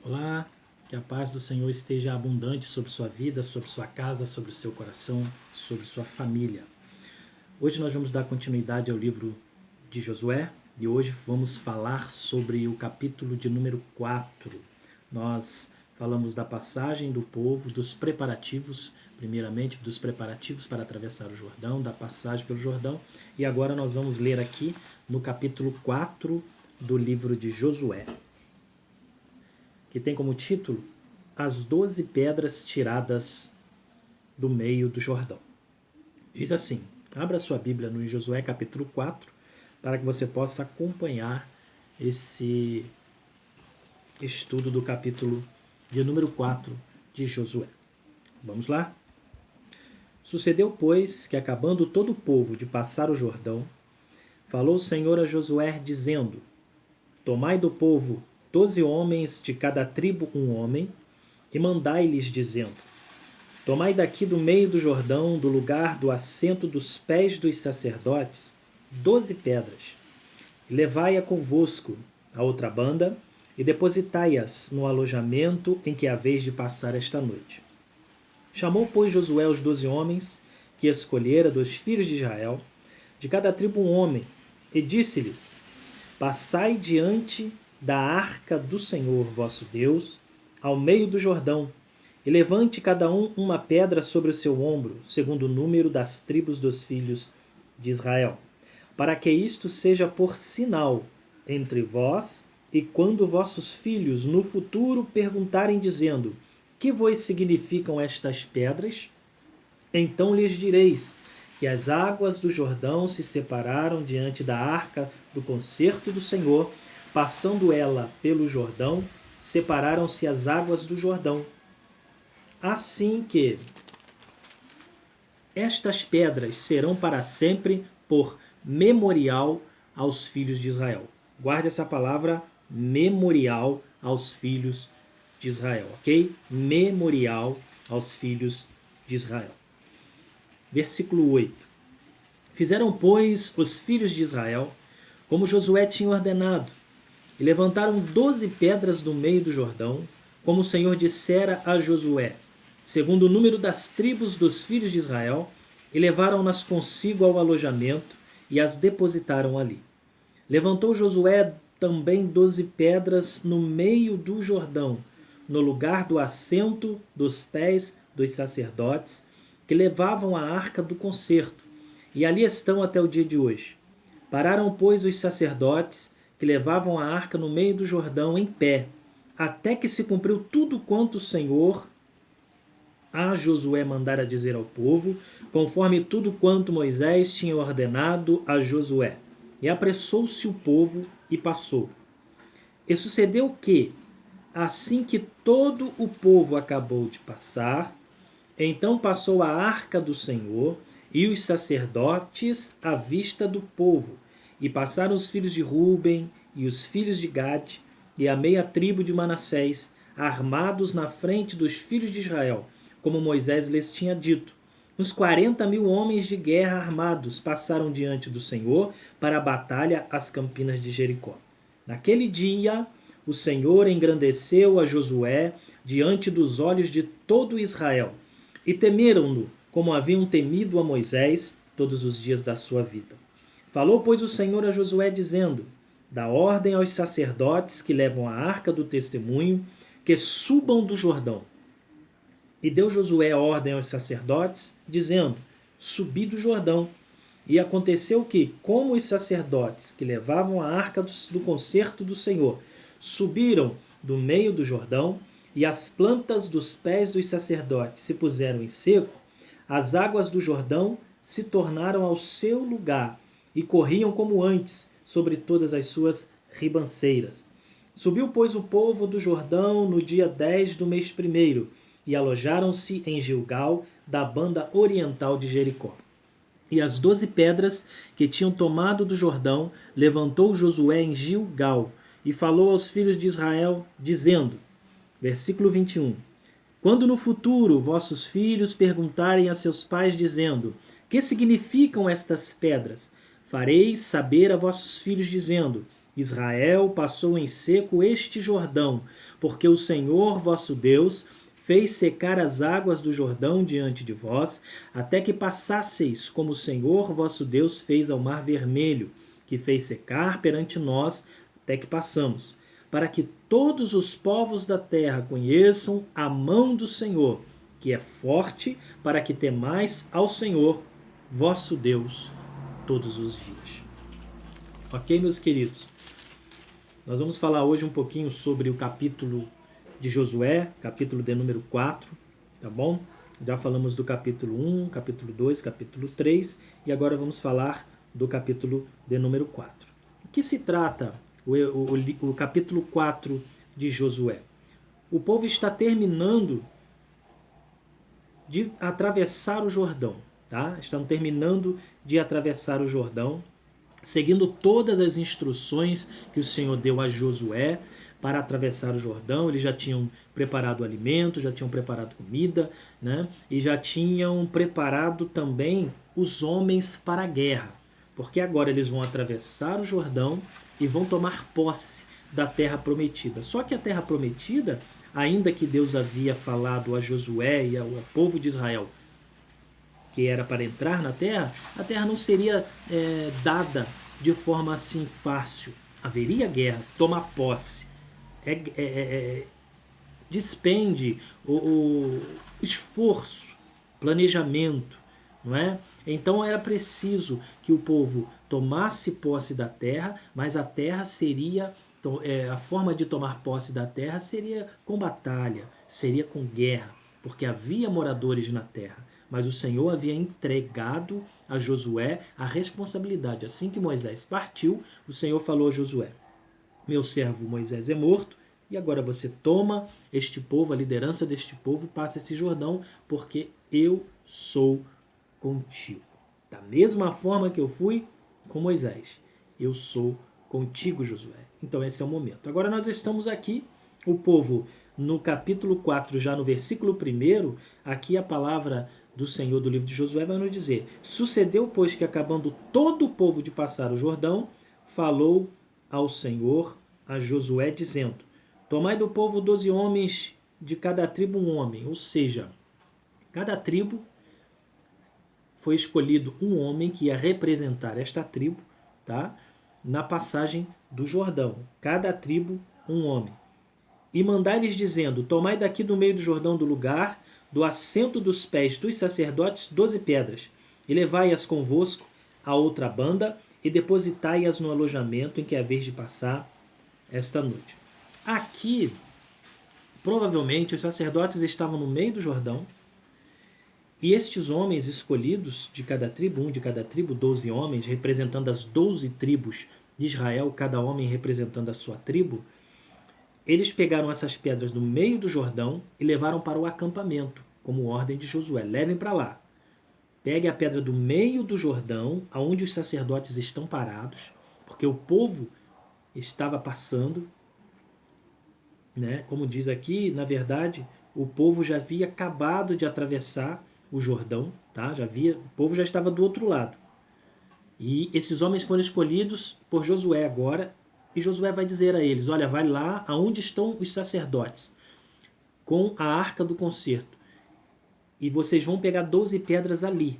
Olá, que a paz do Senhor esteja abundante sobre sua vida, sobre sua casa, sobre o seu coração, sobre sua família. Hoje nós vamos dar continuidade ao livro de Josué e hoje vamos falar sobre o capítulo de número 4. Nós falamos da passagem do povo, dos preparativos, primeiramente dos preparativos para atravessar o Jordão, da passagem pelo Jordão, e agora nós vamos ler aqui no capítulo 4 do livro de Josué, que tem como título As 12 Pedras Tiradas do Meio do Jordão. Diz assim, abra sua Bíblia no Josué capítulo 4, para que você possa acompanhar esse estudo do capítulo de número 4 de Josué. Vamos lá? Sucedeu, pois, que acabando todo o povo de passar o Jordão, falou o Senhor a Josué, dizendo: Tomai do povo 12 homens, de cada tribo um homem, e mandai-lhes, dizendo: Tomai daqui do meio do Jordão, do lugar do assento dos pés dos sacerdotes, 12 pedras, e levai-a convosco à outra banda, e depositai-as no alojamento em que haveis de passar esta noite. Chamou, pois, Josué os 12 homens que escolhera dos filhos de Israel, de cada tribo um homem, e disse-lhes: Passai diante da arca do Senhor vosso Deus, ao meio do Jordão, e levante cada um uma pedra sobre o seu ombro, segundo o número das tribos dos filhos de Israel, para que isto seja por sinal entre vós, e quando vossos filhos no futuro perguntarem, dizendo: Que vos significam estas pedras? Então lhes direis que as águas do Jordão se separaram diante da arca do concerto do Senhor, passando ela pelo Jordão, separaram-se as águas do Jordão. Assim que estas pedras serão para sempre por memorial aos filhos de Israel. Guarde essa palavra, memorial aos filhos de Israel, ok? Memorial aos filhos de Israel. Versículo 8. Fizeram, pois, os filhos de Israel, como Josué tinha ordenado, e levantaram 12 pedras do meio do Jordão, como o Senhor dissera a Josué, segundo o número das tribos dos filhos de Israel, e levaram-nas consigo ao alojamento, e as depositaram ali. Levantou Josué também 12 pedras no meio do Jordão, no lugar do assento dos pés dos sacerdotes, que levavam a arca do concerto, e ali estão até o dia de hoje. Pararam, pois, os sacerdotes que levavam a arca no meio do Jordão em pé, até que se cumpriu tudo quanto o Senhor a Josué mandara dizer ao povo, conforme tudo quanto Moisés tinha ordenado a Josué. E apressou-se o povo e passou. E sucedeu que, assim que todo o povo acabou de passar, então passou a arca do Senhor e os sacerdotes à vista do povo, e passaram os filhos de Ruben e os filhos de Gade e a meia tribo de Manassés, armados na frente dos filhos de Israel, como Moisés lhes tinha dito. Uns 40.000 homens de guerra armados passaram diante do Senhor para a batalha às campinas de Jericó. Naquele dia, o Senhor engrandeceu a Josué diante dos olhos de todo Israel, e temeram-no, como haviam temido a Moisés todos os dias da sua vida. Falou, pois, o Senhor a Josué, dizendo: Dá ordem aos sacerdotes que levam a arca do testemunho, que subam do Jordão. E deu Josué ordem aos sacerdotes, dizendo: Subi do Jordão. E aconteceu que, como os sacerdotes que levavam a arca do concerto do Senhor subiram do meio do Jordão, e as plantas dos pés dos sacerdotes se puseram em seco, as águas do Jordão se tornaram ao seu lugar e corriam como antes sobre todas as suas ribanceiras. Subiu, pois, o povo do Jordão no dia 10 do mês primeiro, e alojaram-se em Gilgal, da banda oriental de Jericó. E as 12 pedras que tinham tomado do Jordão levantou Josué em Gilgal, e falou aos filhos de Israel, dizendo, versículo 21, Quando no futuro vossos filhos perguntarem a seus pais, dizendo: Que significam estas pedras? Fareis saber a vossos filhos, dizendo: Israel passou em seco este Jordão, porque o Senhor vosso Deus fez secar as águas do Jordão diante de vós, até que passasseis, como o Senhor vosso Deus fez ao Mar Vermelho, que fez secar perante nós, até que passamos, para que todos os povos da terra conheçam a mão do Senhor, que é forte, para que temais ao Senhor vosso Deus todos os dias. Ok, meus queridos? Nós vamos falar hoje um pouquinho sobre o capítulo de Josué, capítulo de número 4, tá bom? Já falamos do capítulo 1, capítulo 2, capítulo 3 e agora vamos falar do capítulo de número 4. O que se trata o capítulo 4 de Josué? O povo está terminando de atravessar o Jordão, tá? Estão terminando de atravessar o Jordão, seguindo todas as instruções que o Senhor deu a Josué para atravessar o Jordão. Eles já tinham preparado alimento, já tinham preparado comida, né? E já tinham preparado também os homens para a guerra, porque agora eles vão atravessar o Jordão e vão tomar posse da terra prometida. Só que a terra prometida, ainda que Deus havia falado a Josué e ao povo de Israel que era para entrar na terra, a terra não seria dada de forma assim fácil. Haveria guerra, tomar posse. Despende o esforço, planejamento, não é? Então era preciso que o povo tomasse posse da terra, mas a terra seria, a forma de tomar posse da terra seria com batalha, seria com guerra, porque havia moradores na terra. Mas o Senhor havia entregado a Josué a responsabilidade. Assim que Moisés partiu, o Senhor falou a Josué: meu servo Moisés é morto, e agora você toma este povo, a liderança deste povo, passa esse Jordão, porque eu sou contigo. Da mesma forma que eu fui com Moisés, eu sou contigo, Josué. Então esse é o momento. Agora nós estamos aqui, o povo no capítulo 4, já no versículo 1, aqui a palavra do Senhor do livro de Josué vai nos dizer: sucedeu, pois, que acabando todo o povo de passar o Jordão, falou ao Senhor a Josué, dizendo: tomai do povo 12 homens, de cada tribo um homem. Ou seja, cada tribo foi escolhido um homem que ia representar esta tribo, tá? Na passagem do Jordão. Cada tribo um homem. E mandai-lhes dizendo: tomai daqui do meio do Jordão do lugar, do assento dos pés dos sacerdotes, 12 pedras, e levai-as convosco à outra banda, e depositai-as no alojamento em que haveis de passar esta noite. Aqui, provavelmente, os sacerdotes estavam no meio do Jordão, e estes homens escolhidos de cada tribo, um de cada tribo, 12 homens, representando as 12 tribos de Israel, cada homem representando a sua tribo, eles pegaram essas pedras do meio do Jordão e levaram para o acampamento, como ordem de Josué. Levem para lá. Pegue a pedra do meio do Jordão, aonde os sacerdotes estão parados, porque o povo estava passando, né? Como diz aqui, na verdade, o povo já havia acabado de atravessar o Jordão, tá? O povo já estava do outro lado. E esses homens foram escolhidos por Josué agora, e Josué vai dizer a eles: olha, vai lá aonde estão os sacerdotes, com a arca do concerto, e vocês vão pegar 12 pedras ali,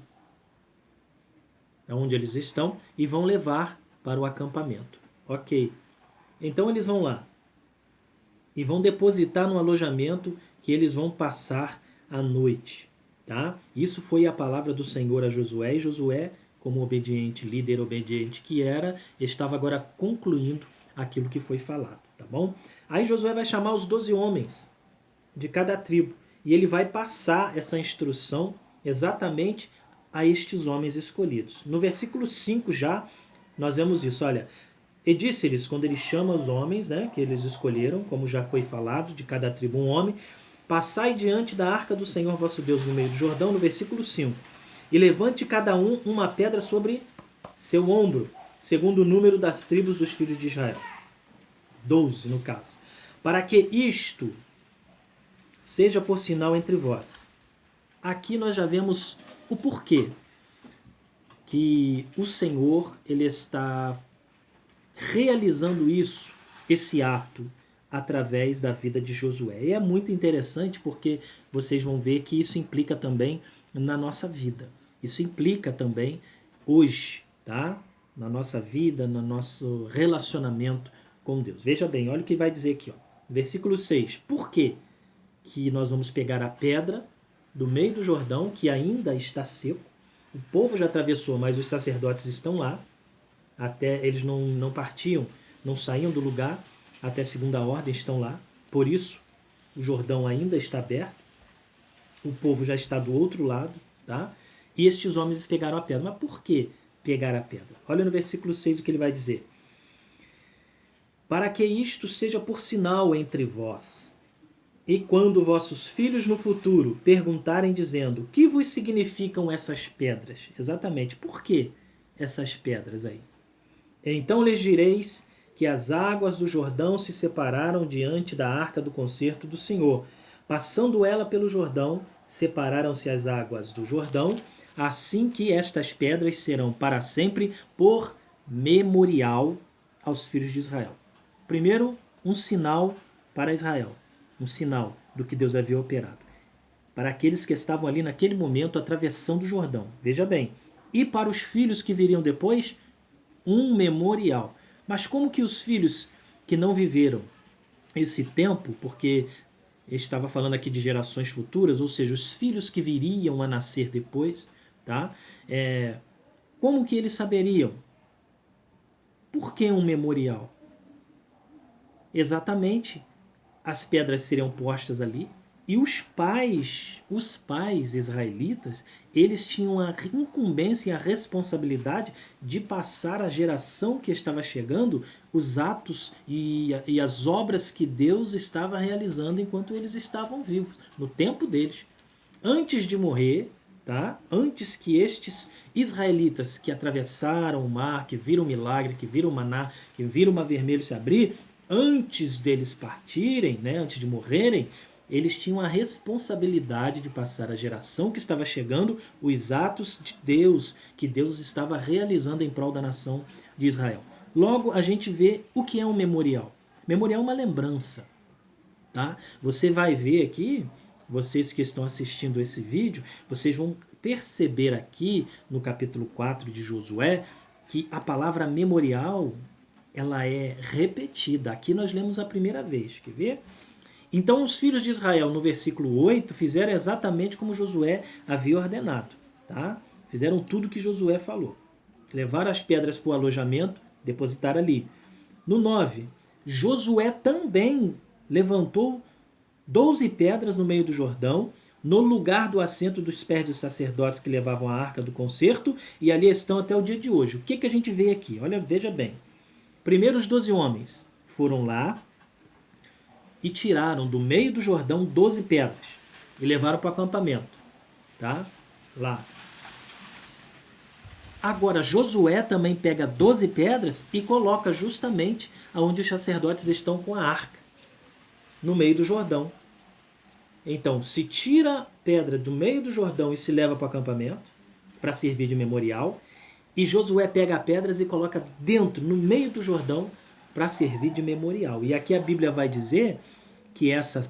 onde eles estão, e vão levar para o acampamento. Ok. Então eles vão lá e vão depositar no alojamento que eles vão passar a noite. Tá? Isso foi a palavra do Senhor a Josué, e Josué, como obediente, líder obediente que era, estava agora concluindo aquilo que foi falado, tá bom? Aí Josué vai chamar os 12 homens de cada tribo, e ele vai passar essa instrução exatamente a estes homens escolhidos. No versículo 5 já, nós vemos isso, olha: e disse-lhes, quando ele chama os homens, né, que eles escolheram, como já foi falado, de cada tribo um homem: passai diante da arca do Senhor vosso Deus no meio do Jordão, no versículo 5, e levante cada um uma pedra sobre seu ombro, segundo o número das tribos dos filhos de Israel. 12 no caso. Para que isto seja por sinal entre vós. Aqui nós já vemos o porquê que o Senhor ele está realizando isso, esse ato, através da vida de Josué. E é muito interessante porque vocês vão ver que isso implica também na nossa vida. Isso implica também hoje, tá? Na nossa vida, no nosso relacionamento com Deus. Veja bem, olha o que vai dizer aqui, ó. Versículo 6. Por quê que nós vamos pegar a pedra do meio do Jordão, que ainda está seco? O povo já atravessou, mas os sacerdotes estão lá. Até eles não partiam, não saíam do lugar, até segunda ordem estão lá. Por isso, o Jordão ainda está aberto, o povo já está do outro lado, tá? E estes homens pegaram a pedra. Mas por que pegar a pedra? Olha no versículo 6 o que ele vai dizer. Para que isto seja por sinal entre vós, e quando vossos filhos no futuro perguntarem dizendo, que vos significam essas pedras? Exatamente, por que essas pedras aí? Então lhes direis que as águas do Jordão se separaram diante da arca do concerto do Senhor. Passando ela pelo Jordão, separaram-se as águas do Jordão, assim que estas pedras serão para sempre por memorial aos filhos de Israel. Primeiro, um sinal para Israel, um sinal do que Deus havia operado. Para aqueles que estavam ali naquele momento atravessando o Jordão. Veja bem. E para os filhos que viriam depois, um memorial. Mas como que os filhos que não viveram esse tempo, porque estava falando aqui de gerações futuras, ou seja, os filhos que viriam a nascer depois, tá? Como que eles saberiam? Por que um memorial? Exatamente, as pedras seriam postas ali, e os pais israelitas, eles tinham a incumbência e a responsabilidade de passar à geração que estava chegando os atos e as obras que Deus estava realizando enquanto eles estavam vivos, no tempo deles. Antes de morrer, tá? Antes que estes israelitas que atravessaram o mar, que viram o milagre, que viram o maná, que viram o mar vermelho se abrir, antes deles partirem, né, antes de morrerem, eles tinham a responsabilidade de passar à geração que estava chegando os atos de Deus, que Deus estava realizando em prol da nação de Israel. Logo, a gente vê o que é um memorial. Memorial é uma lembrança, tá? Você vai ver aqui, vocês que estão assistindo esse vídeo, vocês vão perceber aqui no capítulo 4 de Josué que a palavra memorial ela é repetida. Aqui nós lemos a primeira vez, quer ver? Então os filhos de Israel, no versículo 8, fizeram exatamente como Josué havia ordenado. Tá? Fizeram tudo que Josué falou. Levaram as pedras para o alojamento, depositaram ali. No 9, Josué também levantou 12 pedras no meio do Jordão, no lugar do assento dos pés dos sacerdotes que levavam a arca do concerto, e ali estão até o dia de hoje. O que a gente vê aqui? Olha, veja bem. Primeiro os 12 homens foram lá e tiraram do meio do Jordão 12 pedras e levaram para o acampamento, tá? Lá. Agora Josué também pega 12 pedras e coloca justamente onde os sacerdotes estão com a arca, no meio do Jordão. Então, se tira pedra do meio do Jordão e se leva para o acampamento, para servir de memorial, e Josué pega pedras e coloca dentro, no meio do Jordão, para servir de memorial. E aqui a Bíblia vai dizer que essas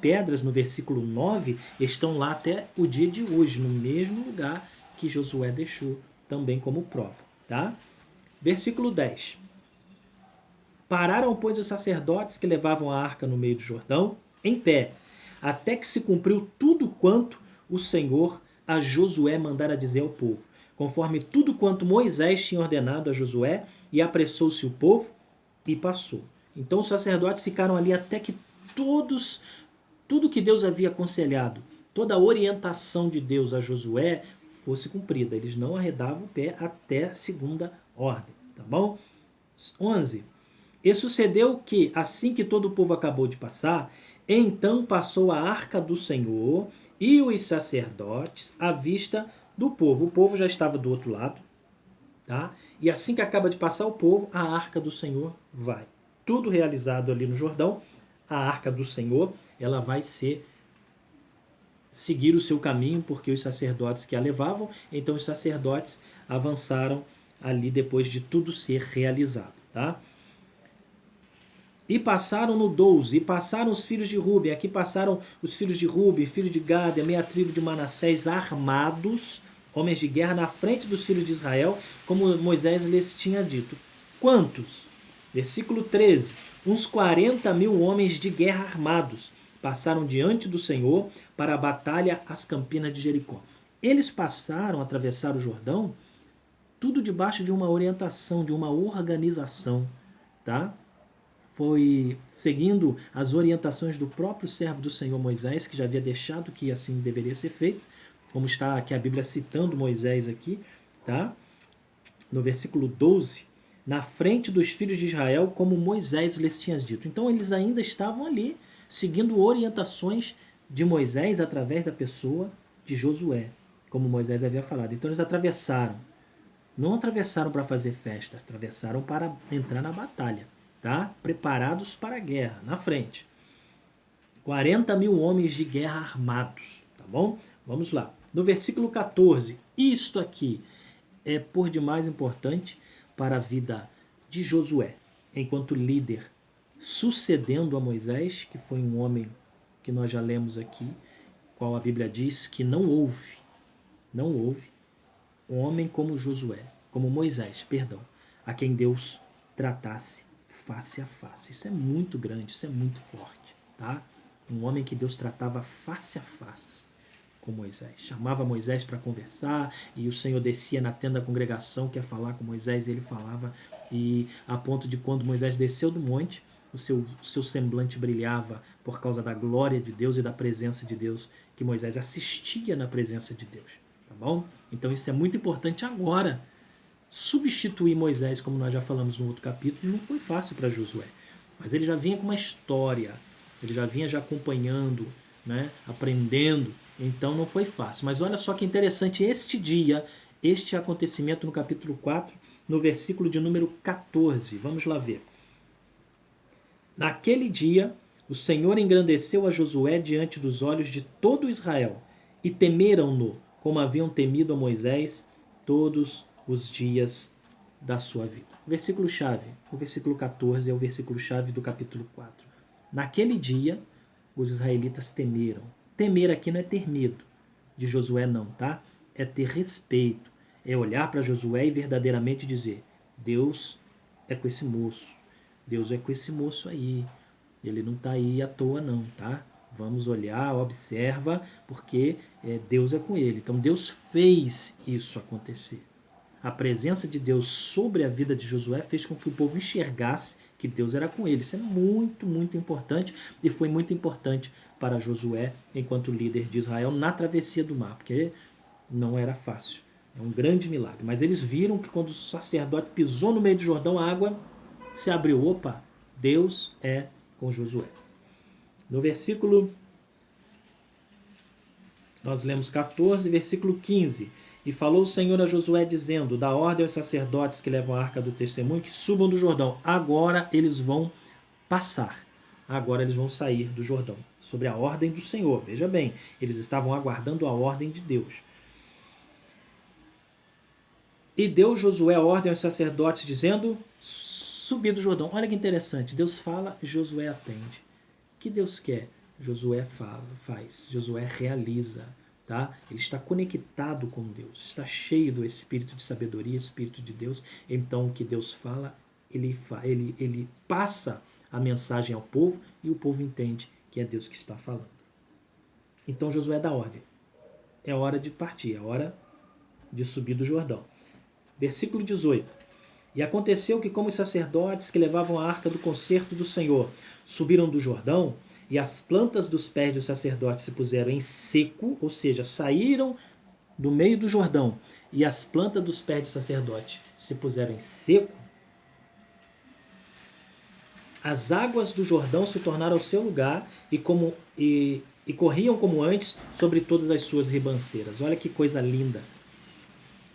pedras, no versículo 9, estão lá até o dia de hoje, no mesmo lugar que Josué deixou também como prova. Tá? Versículo 10. Pararam, pois, os sacerdotes que levavam a arca no meio do Jordão, em pé, até que se cumpriu tudo quanto o Senhor a Josué mandara dizer ao povo, conforme tudo quanto Moisés tinha ordenado a Josué, e apressou-se o povo e passou. Então os sacerdotes ficaram ali até que tudo que Deus havia aconselhado, toda a orientação de Deus a Josué fosse cumprida. Eles não arredavam o pé até a segunda ordem, tá bom? 11. E sucedeu que, assim que todo o povo acabou de passar, então passou a arca do Senhor e os sacerdotes à vista do povo. O povo já estava do outro lado, tá? E assim que acaba de passar o povo, a arca do Senhor vai. Tudo realizado ali no Jordão, a arca do Senhor, ela vai seguir o seu caminho, porque os sacerdotes que a levavam, então os sacerdotes avançaram ali depois de tudo ser realizado, tá? E passaram no 12, e passaram os filhos de Ruben, aqui passaram os filhos de Ruben, filho de Gade, a meia tribo de Manassés, armados, homens de guerra, na frente dos filhos de Israel, como Moisés lhes tinha dito. Quantos? Versículo 13. Uns 40.000 homens de guerra armados passaram diante do Senhor para a batalha às campinas de Jericó. Eles passaram, atravessaram o Jordão, tudo debaixo de uma orientação, de uma organização, tá? Foi seguindo as orientações do próprio servo do Senhor Moisés, que já havia deixado que assim deveria ser feito, como está aqui a Bíblia citando Moisés aqui, tá? No versículo 12, na frente dos filhos de Israel, como Moisés lhes tinha dito. Então eles ainda estavam ali, seguindo orientações de Moisés através da pessoa de Josué, como Moisés havia falado. Então eles atravessaram. Não atravessaram para fazer festa, atravessaram para entrar na batalha, tá? Preparados para a guerra, na frente. 40.000 homens de guerra armados, tá bom? Vamos lá. No versículo 14, isto aqui é por demais importante para a vida de Josué, enquanto líder, sucedendo a Moisés, que foi um homem que nós já lemos aqui, qual a Bíblia diz que não houve um homem como Josué, como Moisés, perdão, a quem Deus tratasse face a face. Isso é muito grande, isso é muito forte, tá? Um homem que Deus tratava face a face com Moisés. Chamava Moisés para conversar e o Senhor descia na tenda da congregação, quer falar com Moisés, e ele falava, e a ponto de quando Moisés desceu do monte, o seu semblante brilhava por causa da glória de Deus e da presença de Deus, que Moisés assistia na presença de Deus, tá bom? Então isso é muito importante agora. Substituir Moisés, como nós já falamos no outro capítulo, não foi fácil para Josué, mas ele já vinha com uma história, ele já vinha acompanhando, né, aprendendo. Então não foi fácil. Mas olha só que interessante este dia, este acontecimento no capítulo 4, no versículo de número 14. Vamos lá ver. Naquele dia, o Senhor engrandeceu a Josué diante dos olhos de todo Israel, e temeram-no, como haviam temido a Moisés todos os dias da sua vida. Versículo-chave, o versículo 14 é o versículo-chave do capítulo 4. Naquele dia, os israelitas temeram. Temer aqui não é ter medo de Josué não, tá? É ter respeito, é olhar para Josué e verdadeiramente dizer, Deus é com esse moço, Deus é com esse moço aí, ele não está aí à toa não, tá? Vamos olhar, observa, porque Deus é com ele. Então Deus fez isso acontecer. A presença de Deus sobre a vida de Josué fez com que o povo enxergasse que Deus era com ele. Isso é muito, muito importante e foi muito importante para Josué enquanto líder de Israel na travessia do mar, porque não era fácil. É um grande milagre. Mas eles viram que quando o sacerdote pisou no meio do Jordão, a água se abriu. Opa, Deus é com Josué. No versículo, nós lemos 14, versículo 15. E falou o Senhor a Josué, dizendo, dá ordem aos sacerdotes que levam a arca do testemunho, que subam do Jordão. Agora eles vão passar. Agora eles vão sair do Jordão. Sobre a ordem do Senhor. Veja bem, eles estavam aguardando a ordem de Deus. E deu Josué ordem aos sacerdotes, dizendo, subir do Jordão. Olha que interessante. Deus fala, Josué atende. O que Deus quer? Josué faz. Josué realiza. Tá? Ele está conectado com Deus, está cheio do espírito de sabedoria, espírito de Deus. Então o que Deus fala, ele passa a mensagem ao povo e o povo entende que é Deus que está falando. Então Josué dá ordem. É hora de partir, é hora de subir do Jordão. Versículo 18. E aconteceu que como os sacerdotes que levavam a arca do concerto do Senhor subiram do Jordão, e as plantas dos pés dos sacerdotes se puseram em seco, ou seja, saíram do meio do Jordão, e as plantas dos pés do sacerdote se puseram em seco, as águas do Jordão se tornaram ao seu lugar e corriam como antes sobre todas as suas ribanceiras. Olha que coisa linda.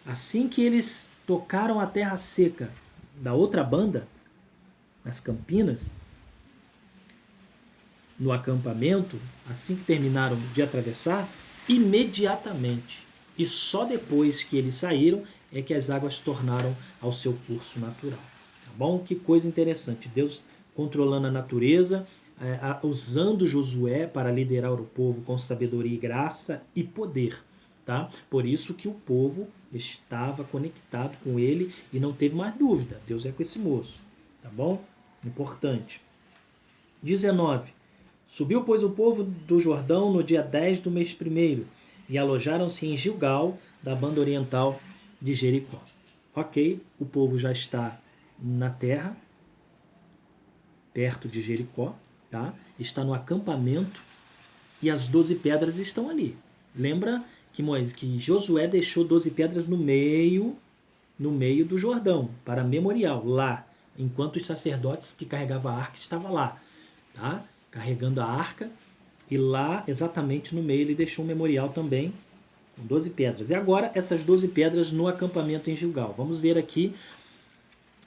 Assim que eles tocaram a terra seca da outra banda, as campinas, no acampamento, assim que terminaram de atravessar, imediatamente, e só depois que eles saíram, é que as águas tornaram ao seu curso natural. Tá bom? Que coisa interessante. Deus controlando a natureza, usando Josué para liderar o povo com sabedoria e graça e poder. Tá? Por isso que o povo estava conectado com ele e não teve mais dúvida. Deus é com esse moço. Tá bom? Importante. 19. Subiu, pois, o povo do Jordão no dia 10 do mês primeiro e alojaram-se em Gilgal, da banda oriental de Jericó. Ok, o povo já está na terra, perto de Jericó, tá? Está no acampamento e as 12 pedras estão ali. Lembra que Josué deixou 12 pedras no meio do Jordão, para memorial, lá, enquanto os sacerdotes que carregavam a arca estavam lá, tá? Carregando a arca, e lá, exatamente no meio, ele deixou um memorial também, com 12 pedras. E agora, essas 12 pedras no acampamento em Gilgal. Vamos ver aqui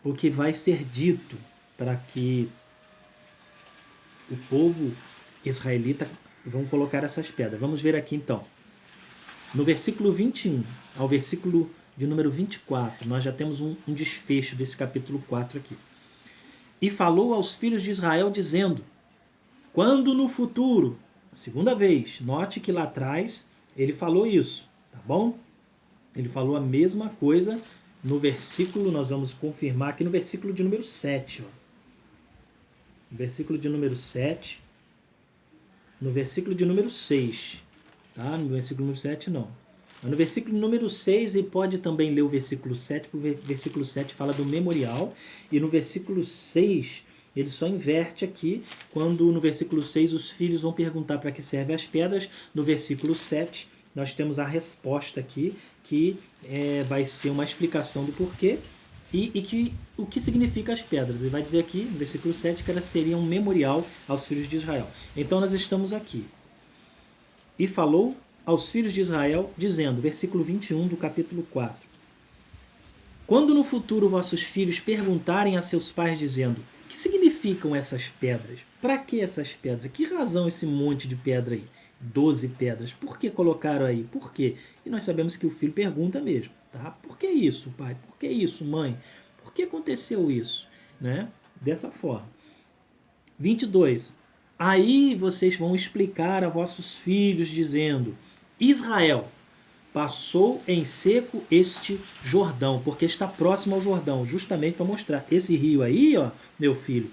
o que vai ser dito para que o povo israelita vão colocar essas pedras. Vamos ver aqui então. No versículo 21 ao versículo de número 24, nós já temos um desfecho desse capítulo 4 aqui. E falou aos filhos de Israel, dizendo: quando no futuro, segunda vez, note que lá atrás ele falou isso, tá bom? Ele falou a mesma coisa no versículo, nós vamos confirmar aqui no versículo de número 7. Ó. No versículo de número 7, no versículo de número 6. Tá? No versículo número 7 não. Mas no versículo número 6, e pode também ler o versículo 7, porque o versículo 7 fala do memorial, e no versículo 6 ele só inverte aqui, quando no versículo 6 os filhos vão perguntar para que servem as pedras, no versículo 7 nós temos a resposta aqui, que vai ser uma explicação do porquê, e o que significa as pedras. Ele vai dizer aqui, no versículo 7, que elas seriam um memorial aos filhos de Israel. Então nós estamos aqui. E falou aos filhos de Israel, dizendo, versículo 21 do capítulo 4. Quando no futuro vossos filhos perguntarem a seus pais, dizendo, o que significam essas pedras? Para que essas pedras? Que razão esse monte de pedra aí? 12 pedras. Por que colocaram aí? Por quê? E nós sabemos que o filho pergunta mesmo. Tá? Por que isso, pai? Por que isso, mãe? Por que aconteceu isso? Né? Dessa forma. 22. Aí vocês vão explicar a vossos filhos, dizendo, Israel passou em seco este Jordão, porque está próximo ao Jordão, justamente para mostrar. Esse rio aí, ó, meu filho,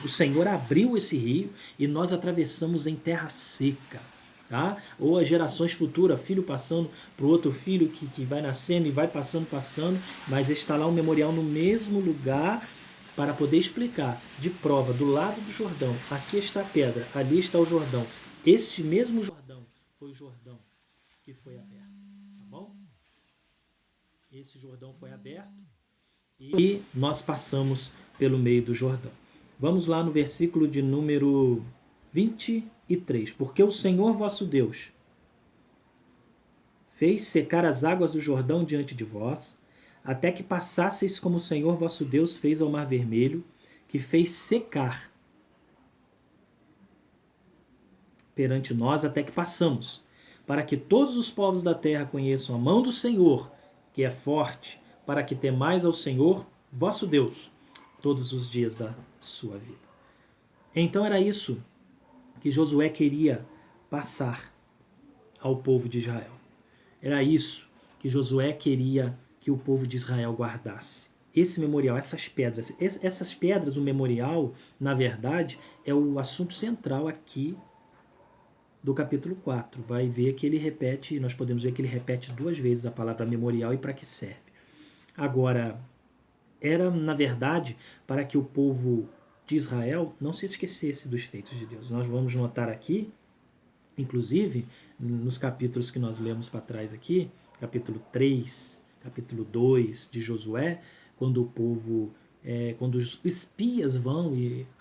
o Senhor abriu esse rio e nós atravessamos em terra seca. Tá? Ou as gerações futuras, filho passando para o outro filho que vai nascendo e vai passando, mas está lá um memorial no mesmo lugar para poder explicar de prova do lado do Jordão. Aqui está a pedra, ali está o Jordão. Este mesmo Jordão foi o Jordão que foi aberto. Tá bom? Esse Jordão foi aberto e nós passamos pelo meio do Jordão. Vamos lá no versículo de número 23. Porque o Senhor vosso Deus fez secar as águas do Jordão diante de vós, até que passasseis como o Senhor vosso Deus fez ao Mar Vermelho, que fez secar perante nós até que passamos, para que todos os povos da terra conheçam a mão do Senhor, que é forte, para que temais ao Senhor vosso Deus todos os dias da sua vida. Então era isso que Josué queria passar ao povo de Israel. Era isso que Josué queria que o povo de Israel guardasse. Esse memorial, essas pedras, o memorial, na verdade, é o assunto central aqui do capítulo 4. Vai ver que ele repete, nós podemos ver que ele repete 2 vezes a palavra memorial e para que serve. Agora, era, na verdade, para que o povo de Israel não se esquecesse dos feitos de Deus. Nós vamos notar aqui, inclusive, nos capítulos que nós lemos para trás aqui, capítulo 3, capítulo 2 de Josué, quando o povo, quando os espias vão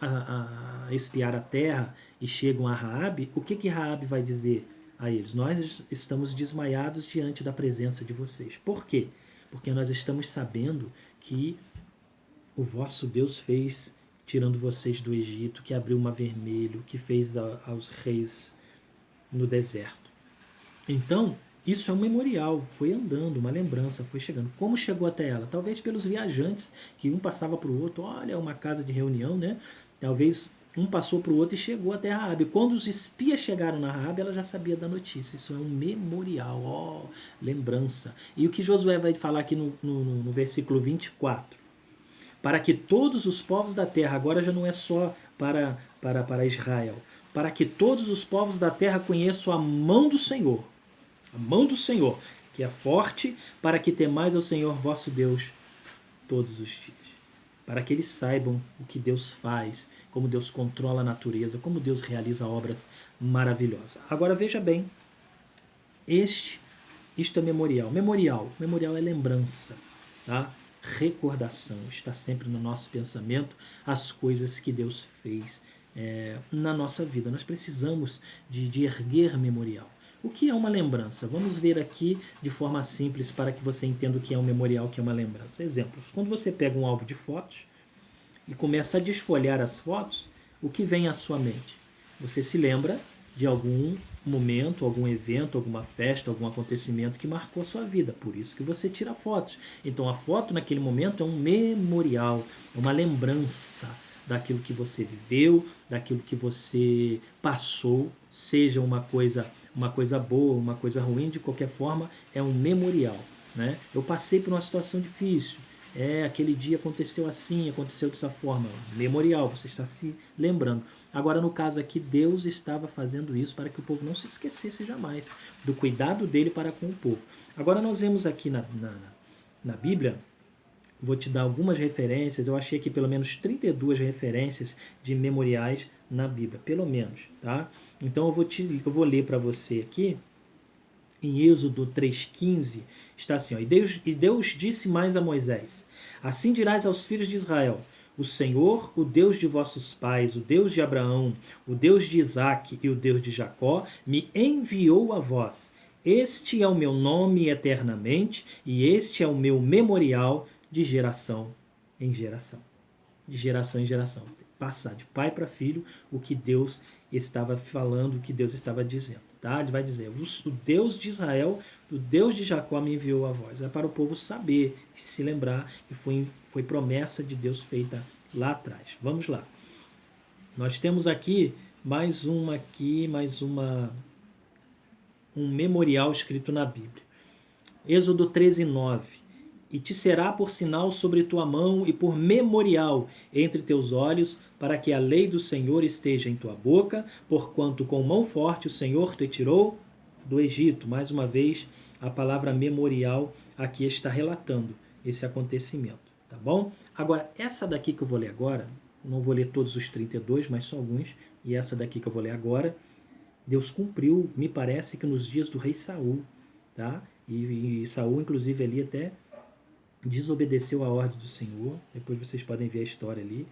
a espiar a terra e chegam a Raabe, o que Raabe vai dizer a eles? Nós estamos desmaiados diante da presença de vocês. Por quê? Porque nós estamos sabendo que o vosso Deus fez, tirando vocês do Egito, que abriu o Mar Vermelho, que fez aos reis no deserto. Então, Isso é um memorial, foi andando, uma lembrança, foi chegando. Como chegou até ela? Talvez pelos viajantes, que um passava para o outro, olha, é uma casa de reunião, né? Talvez um passou para o outro e chegou até Raabe. Quando os espias chegaram na Raabe, ela já sabia da notícia. Isso é um memorial, ó, lembrança. E o que Josué vai falar aqui no versículo 24? Para que todos os povos da terra, agora já não é só para Israel, para que todos os povos da terra conheçam a mão do Senhor, que é forte, para que temais ao Senhor vosso Deus todos os dias. Para que eles saibam o que Deus faz, como Deus controla a natureza, como Deus realiza obras maravilhosas. Agora veja bem, isto é memorial. Memorial é lembrança, tá? Recordação, está sempre no nosso pensamento as coisas que Deus fez na nossa vida. Nós precisamos de erguer memorial. O que é uma lembrança? Vamos ver aqui de forma simples para que você entenda o que é um memorial, o que é uma lembrança. Exemplos. Quando você pega um álbum de fotos e começa a desfolhar as fotos, o que vem à sua mente? Você se lembra de algum momento, algum evento, alguma festa, algum acontecimento que marcou a sua vida. Por isso que você tira fotos. Então a foto naquele momento é um memorial, é uma lembrança daquilo que você viveu, daquilo que você passou, seja uma coisa boa, uma coisa ruim, de qualquer forma, é um memorial. Né? Eu passei por uma situação difícil, aquele dia aconteceu assim, aconteceu dessa forma. Memorial, você está se lembrando. Agora, no caso aqui, Deus estava fazendo isso para que o povo não se esquecesse jamais do cuidado dele para com o povo. Agora, nós vemos aqui na Bíblia, vou te dar algumas referências, eu achei aqui pelo menos 32 referências de memoriais na Bíblia, pelo menos, tá? Então, eu vou ler para você aqui, em Êxodo 3,15, está assim, ó, e Deus disse mais a Moisés, assim dirás aos filhos de Israel, o Senhor, o Deus de vossos pais, o Deus de Abraão, o Deus de Isaque e o Deus de Jacó, me enviou a vós. Este é o meu nome eternamente, e este é o meu memorial de geração em geração. De geração em geração. Passar de pai para filho o que Deus estava falando, o que Deus estava dizendo. Tá? Ele vai dizer, o Deus de Israel, o Deus de Jacó me enviou a voz. É para o povo saber, se lembrar que foi promessa de Deus feita lá atrás. Vamos lá. Nós temos aqui um memorial escrito na Bíblia. Êxodo 13:9. E te será por sinal sobre tua mão e por memorial entre teus olhos, para que a lei do Senhor esteja em tua boca, porquanto com mão forte o Senhor te tirou do Egito. Mais uma vez, a palavra memorial aqui está relatando esse acontecimento, tá bom? Agora, essa daqui que eu vou ler agora, não vou ler todos os 32, mas só alguns, e essa daqui que eu vou ler agora, Deus cumpriu, me parece que nos dias do rei Saul, tá? E Saul, inclusive, ali até desobedeceu a ordem do Senhor. Depois vocês podem ver a história ali,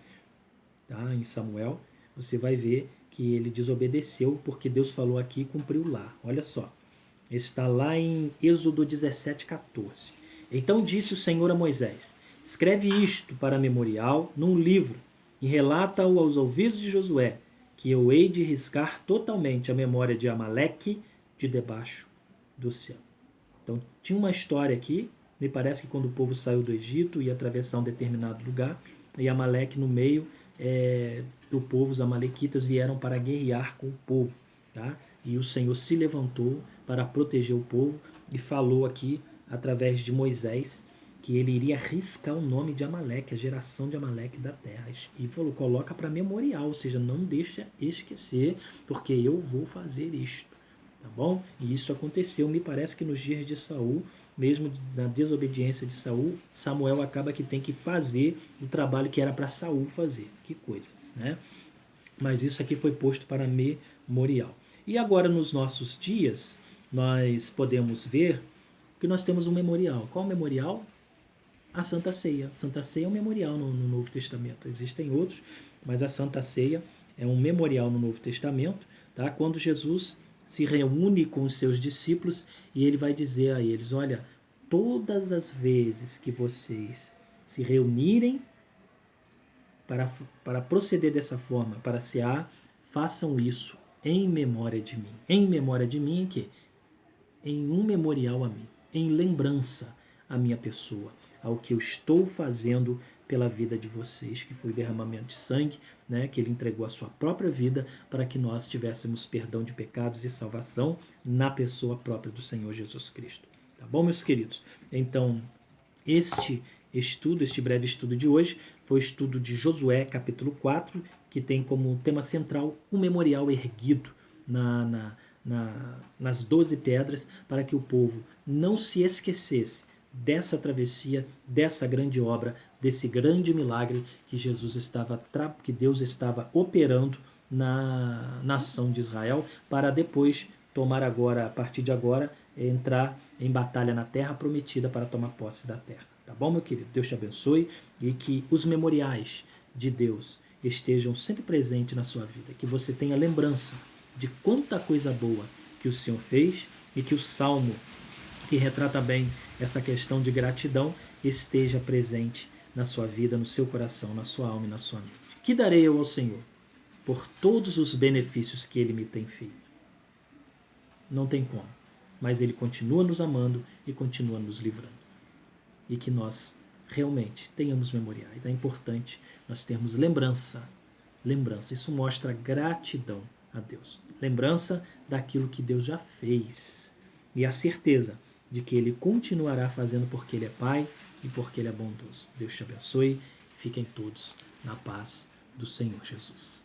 tá? Em Samuel, você vai ver que ele desobedeceu porque Deus falou aqui e cumpriu lá. Olha só, está lá em Êxodo 17:14. Então disse o Senhor a Moisés, escreve isto para memorial num livro e relata-o aos ouvidos de Josué, que eu hei de riscar totalmente a memória de Amaleque de debaixo do céu. Então tinha uma história aqui. Me parece que quando o povo saiu do Egito e ia atravessar um determinado lugar, e Amaleque no meio do povo, os amalequitas vieram para guerrear com o povo. Tá? E o Senhor se levantou para proteger o povo e falou aqui, através de Moisés, que ele iria riscar o nome de Amaleque, a geração de Amaleque da terra. E falou, coloca para memorial, ou seja, não deixa esquecer, porque eu vou fazer isto. Tá bom? E isso aconteceu, me parece que nos dias de Saul, mesmo na desobediência de Saul, Samuel acaba que tem que fazer o trabalho que era para Saul fazer. Que coisa, né? Mas isso aqui foi posto para memorial. E agora, nos nossos dias, nós podemos ver que nós temos um memorial. Qual memorial? A Santa Ceia. A Santa Ceia é um memorial no Novo Testamento. Existem outros, mas a Santa Ceia é um memorial no Novo Testamento, tá? Quando Jesus se reúne com os seus discípulos e ele vai dizer a eles, olha, todas as vezes que vocês se reunirem para proceder dessa forma, para cear, façam isso em memória de mim. Em memória de mim, que em um memorial a mim, em lembrança à minha pessoa, ao que eu estou fazendo pela vida de vocês, que foi o derramamento de sangue, né, que ele entregou a sua própria vida para que nós tivéssemos perdão de pecados e salvação na pessoa própria do Senhor Jesus Cristo. Tá bom, meus queridos? Então, este breve estudo de hoje, foi o estudo de Josué, capítulo 4, que tem como tema central um memorial erguido nas 12 pedras, para que o povo não se esquecesse dessa travessia, dessa grande obra, desse grande milagre que que Deus estava operando na nação de Israel, para depois tomar agora, a partir de agora, entrar em batalha na terra prometida para tomar posse da terra. Tá bom, meu querido? Deus te abençoe e que os memoriais de Deus estejam sempre presentes na sua vida, que você tenha lembrança de quanta coisa boa que o Senhor fez e que o Salmo, que retrata bem essa questão de gratidão, esteja presente na sua vida, no seu coração, na sua alma e na sua mente. Que darei eu ao Senhor por todos os benefícios que Ele me tem feito? Não tem como, mas Ele continua nos amando e continua nos livrando. E que nós realmente tenhamos memoriais. É importante nós termos lembrança. Lembrança, isso mostra gratidão a Deus. Lembrança daquilo que Deus já fez. E a certeza de que Ele continuará fazendo porque Ele é Pai e porque Ele é bondoso. Deus te abençoe. Fiquem todos na paz do Senhor Jesus.